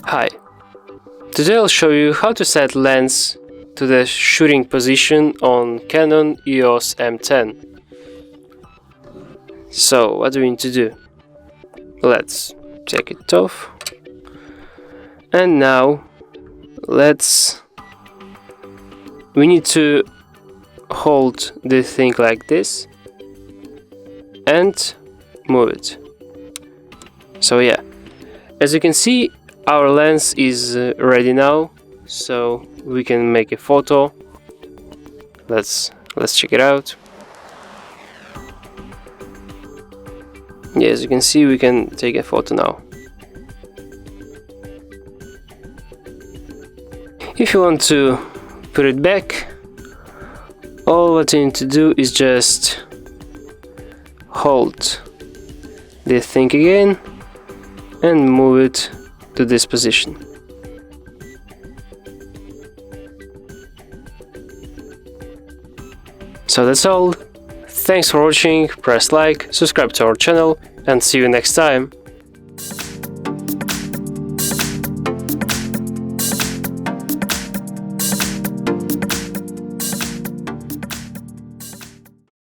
Hi, today I'll show you how to set lens to the shooting position on Canon EOS M10. So what do we need to do? Let's take it off, and now we need to hold the thing like this and move it. So yeah, as you can see, our lens is ready now, so we can make a photo. Let's check it out. Yeah, as you can see, we can take a photo now. If you want to put it back, all what you need to do is just hold the thing again and move it to this position. So that's all. Thanks for watching, press like, subscribe to our channel, and see you next time.